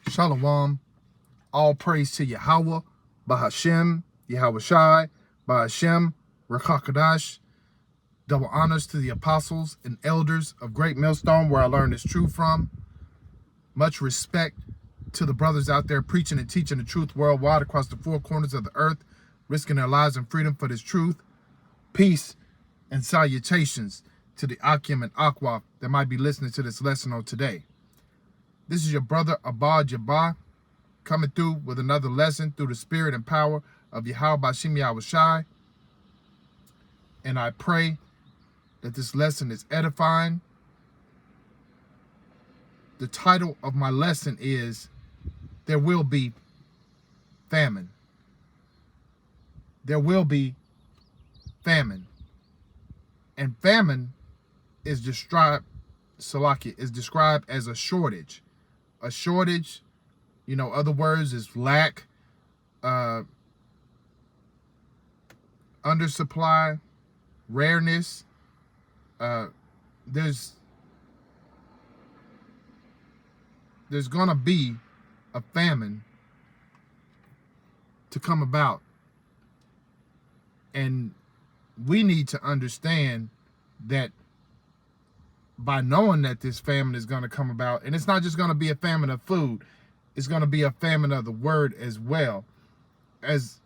Shalom. All praise to Yahweh, Bahashem, Yahweh Shai, Bahashem, Rakakadash. Double honors to the apostles and elders of Great Millstone, where I learned this truth from. Much respect to the brothers out there preaching and teaching the truth worldwide across the four corners of the earth, risking their lives and freedom for this truth. Peace and salutations to the Akim and Aqua that might be listening to this lesson on today. This is your brother Abba Jabbar coming through with another lesson through the spirit and power of Yahweh Bashim Yahweh Shai. And I pray that this lesson is edifying. The title of my lesson is There Will Be Famine. There will be famine. And famine is described, Salakia, is described as a shortage. A shortage, you know, other words is lack, undersupply, rareness. There's gonna be a famine to come about, and we need to understand that by knowing that this famine is going to come about, and it's not just going to be a famine of food, it's going to be a famine of the word as well. As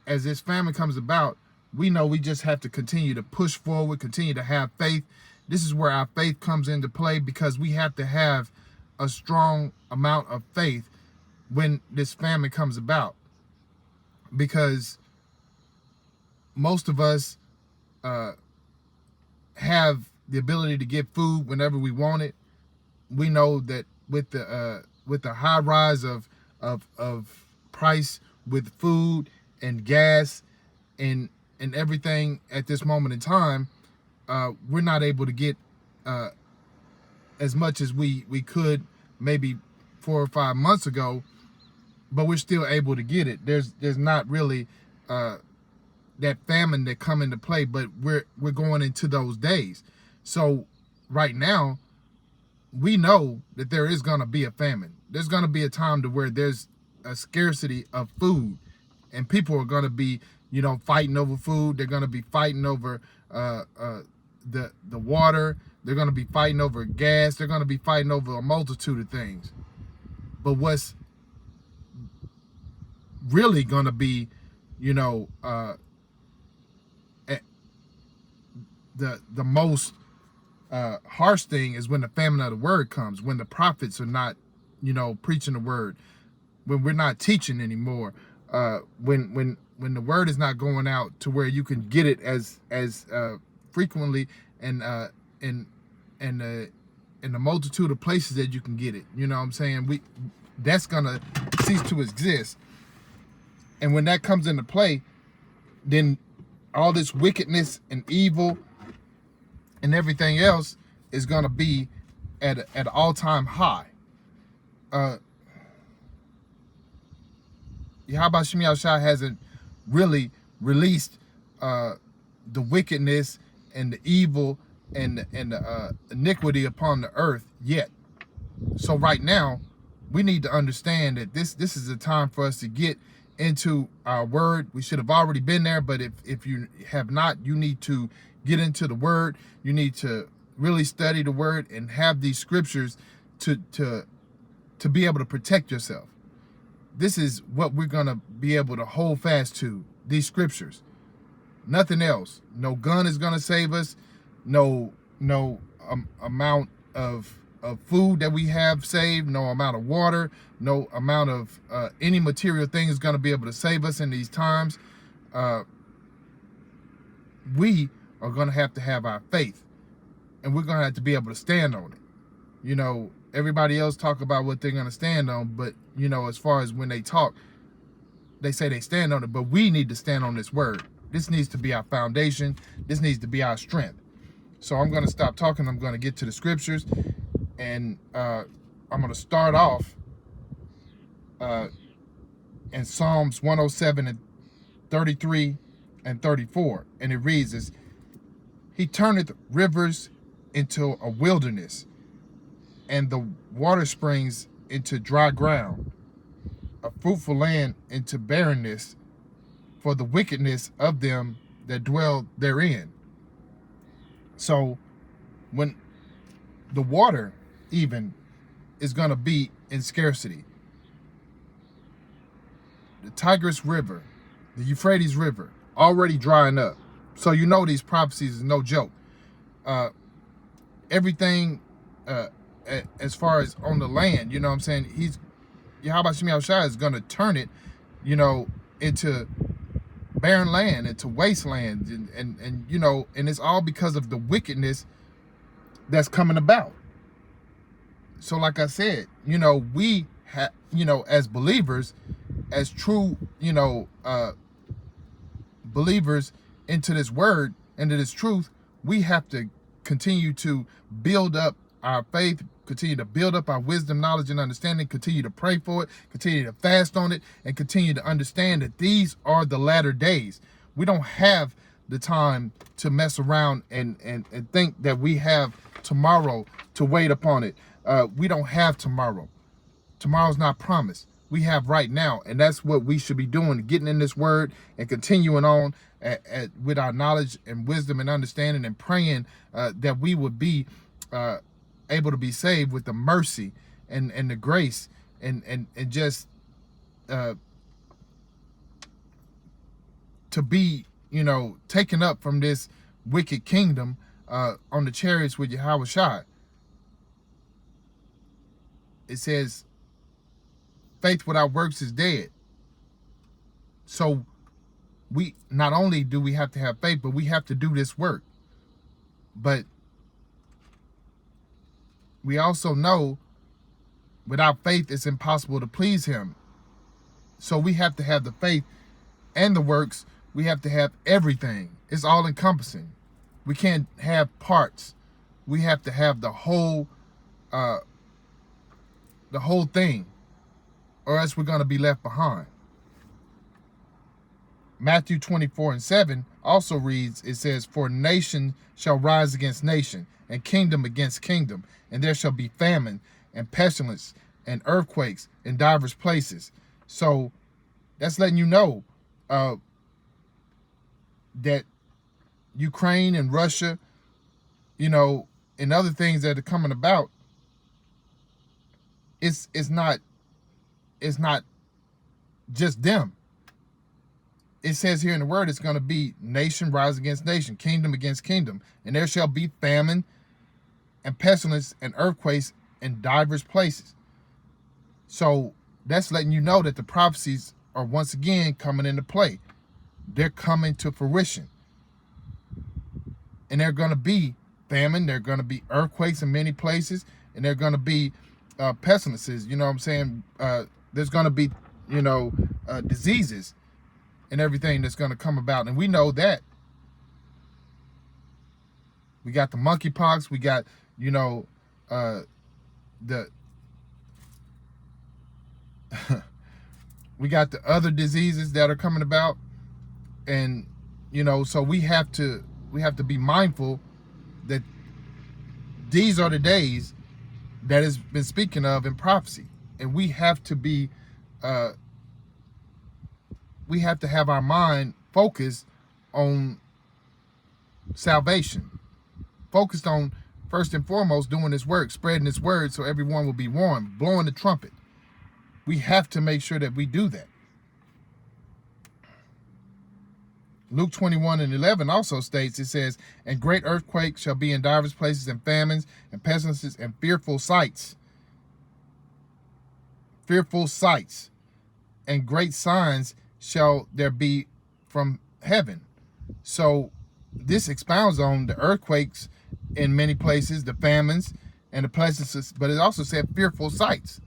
this famine comes about, we know we just have to continue to push forward, continue to have faith. This is where our faith comes into play, because we have to have a strong amount of faith when this famine comes about, because most of us have the ability to get food whenever we want it. We know that with the high rise of price with food and gas and everything at this moment in time, we're not able to get as much as we could maybe 4 or 5 months ago, but we're still able to get it. There's not really that famine that come into play, but we're going into those days. So right now, we know that there is going to be a famine. There's going to be a time to where there's a scarcity of food, and people are going to be, you know, fighting over food. They're going to be fighting over the water. They're going to be fighting over gas. They're going to be fighting over a multitude of things. But what's really going to be, you know, the most harsh thing is when the famine of the word comes, when the prophets are not, you know, preaching the word, when we're not teaching anymore, when the word is not going out to where you can get it as frequently and in the multitude of places that you can get it. You know what I'm saying? That's gonna cease to exist. And when that comes into play, then all this wickedness and evil and everything else is going to be at an all-time high. Yahweh Shai hasn't really released the wickedness and the evil and the iniquity upon the earth yet. So right now, we need to understand that this is a time for us to get into our word. We should have already been there, but if you have not, you need to get into the word. You need to really study the word and have these scriptures to be able to protect yourself. This is what we're going to be able to hold fast to, these scriptures. Nothing else. No gun is going to save us. No amount of food that we have saved, no amount of water, no amount of any material thing is going to be able to save us in these times. We are going to have our faith, and we're going to have to be able to stand on it. You know, everybody else talk about what they're going to stand on, but, you know, as far as when they talk, they say they stand on it, but we need to stand on this word. This needs to be our foundation. This needs to be our strength. So I'm going to stop talking. I'm going to get to the scriptures, and I'm going to start off in Psalms 107 and 33 and 34, and it reads as, He turneth rivers into a wilderness, and the water springs into dry ground, a fruitful land into barrenness, for the wickedness of them that dwell therein. So when the water even is going to be in scarcity, the Tigris River, the Euphrates River, already drying up. So you know these prophecies is no joke. Everything as far as on the land, you know what I'm saying? Yahweh Shemi Shai is going to turn it, into barren land, into wasteland, and and it's all because of the wickedness that's coming about. So like I said, we have, as believers, as true, believers into this word, into this truth, we have to continue to build up our faith, continue to build up our wisdom, knowledge, and understanding, continue to pray for it, continue to fast on it, and continue to understand that these are the latter days. We don't have the time to mess around and think that we have tomorrow to wait upon it. We don't have tomorrow. Tomorrow's not promised. We have right now, and that's what we should be doing, getting in this word and continuing on with our knowledge and wisdom and understanding, and praying that we would be able to be saved with the mercy and the grace and just to be, taken up from this wicked kingdom on the chariots with Yahweh Shai. It says, faith without works is dead. So we not only do we have to have faith, but we have to do this work. But we also know without faith it's impossible to please him. So we have to have the faith and the works. We have to have everything. It's all encompassing. We can't have parts. We have to have the whole thing, or else we're going to be left behind. Matthew 24:7 also reads, it says, for nation shall rise against nation, and kingdom against kingdom, and there shall be famine and pestilence and earthquakes in divers places. So that's letting you know that Ukraine and Russia, and other things that are coming about, it's not just them. It says here in the word, it's going to be nation rise against nation, kingdom against kingdom, and there shall be famine and pestilence and earthquakes in divers places. So that's letting you know that the prophecies are once again coming into play. They're coming to fruition. And they're going to be famine, they're going to be earthquakes in many places, and they're going to be pestilences, there's going to be, diseases and everything that's going to come about. And we know that. We got the monkeypox, we got, we got the other diseases that are coming about. And, so we have to be mindful that these are the days that has been speaking of in prophecy. And we have to be, we have to have our mind focused on salvation, focused on, first and foremost, doing this work, spreading this word so everyone will be warned, blowing the trumpet. We have to make sure that we do that. Luke 21:11 also states, it says, and great earthquakes shall be in divers places, and famines and pestilences and fearful sights. Fearful sights and great signs shall there be from heaven. So this expounds on the earthquakes in many places, the famines and the pestilences, but it also said fearful sights.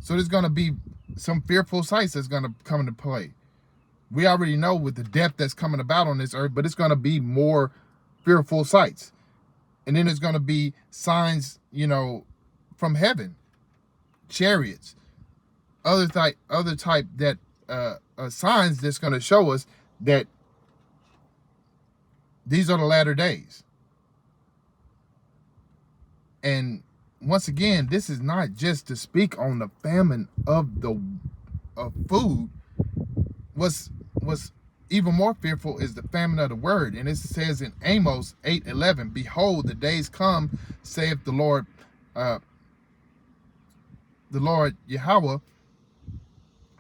So there's going to be some fearful sights that's going to come into play. We already know with the death that's coming about on this earth, but it's going to be more fearful sights. And then there's going to be signs, from heaven, chariots, other type that signs that's going to show us that these are the latter days. And once again, this is not just to speak on the famine of food. What's even more fearful is the famine of the word. And it says in Amos 8:11, behold, the days come, saith the Lord Yahweh,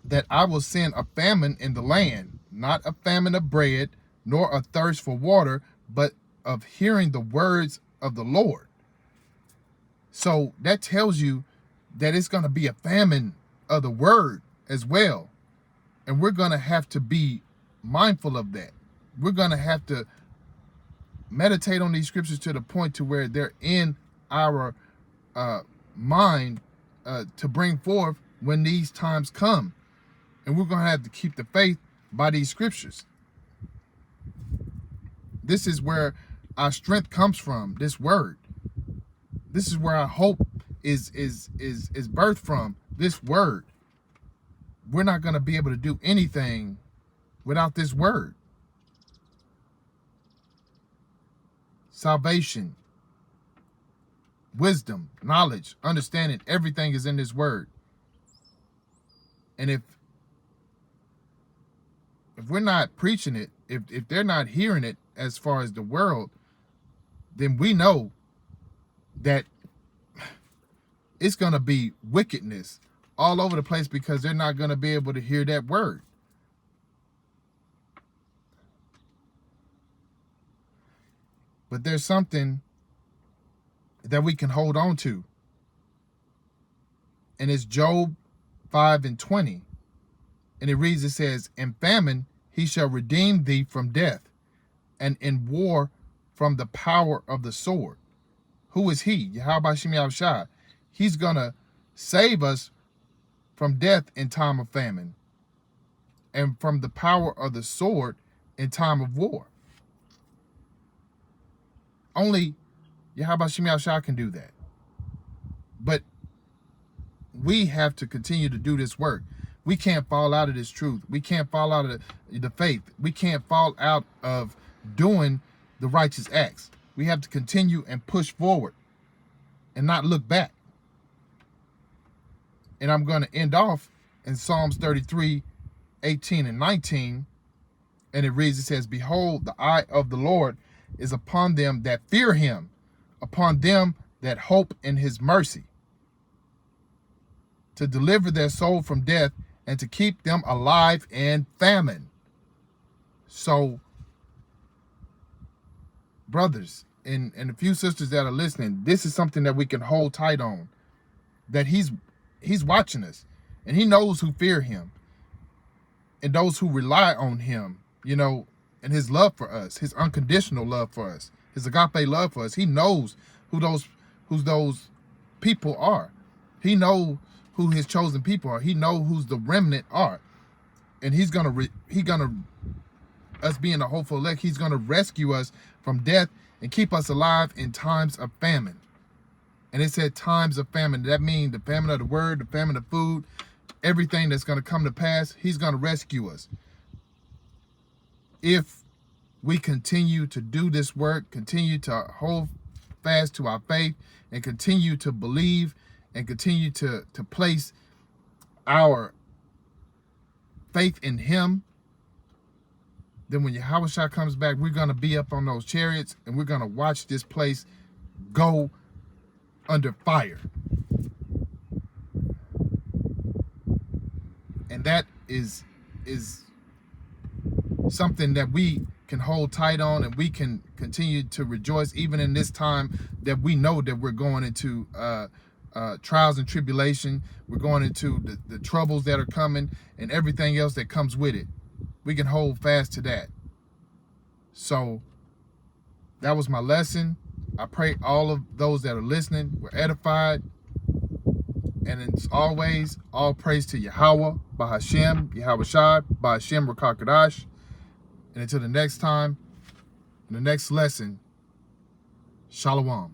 that I will send a famine in the land, not a famine of bread, nor a thirst for water, but of hearing the words of the Lord. So that tells you that it's going to be a famine of the word as well. And we're going to have to be mindful of that. We're going to have to meditate on these scriptures to the point to where they're in our mind to bring forth when these times come. And we're going to have to keep the faith by these scriptures. This is where our strength comes from, this word. This is where our hope is birthed from, this word. We're not going to be able to do anything without this word. Salvation, wisdom, knowledge, understanding, everything is in this word. And if we're not preaching it, if they're not hearing it as far as the world, then we know that it's going to be wickedness all over the place because they're not going to be able to hear that word. But there's something that we can hold on to. And it's Job 5:20. And it reads, it says, in famine he shall redeem thee from death, and in war from the power of the sword. Who is he? Yahweh Shem Yahushua. He's going to save us from death in time of famine and from the power of the sword in time of war. Only Yahweh Shem Yahushua can do that. But we have to continue to do this work. We can't fall out of this truth. We can't fall out of the faith. We can't fall out of doing the righteous acts. We have to continue and push forward and not look back. And I'm going to end off in Psalms 33:18 and 19. And it reads, it says, behold, the eye of the Lord is upon them that fear him, upon them that hope in his mercy, to deliver their soul from death and to keep them alive in famine. So, brothers and a few sisters that are listening, this is something that we can hold tight on, that he's watching us, and he knows who fear him and those who rely on him, you know, and his love for us, his unconditional love for us, his agape love for us. He knows who those people are. He knows who his chosen people are. He knows who's the remnant are. And he's gonna us being the hopeful elect, he's gonna rescue us from death and keep us alive in times of famine. And it said times of famine. That means the famine of the word, the famine of food, everything that's going to come to pass, he's going to rescue us. If we continue to do this work, continue to hold fast to our faith, and continue to believe, and continue to place our faith in him, then when Yahweh comes back, we're going to be up on those chariots, and we're going to watch this place go under fire. And that is something that we can hold tight on, and we can continue to rejoice even in this time that we know that we're going into trials and tribulation. We're going into the troubles that are coming and everything else that comes with it. We can hold fast to that. So that was my lesson. I pray all of those that are listening were edified. And as always, all praise to Yahweh, Bahashem, Yahweh Shai, Bahashem Rakakadash. And until the next time, in the next lesson, Shalom.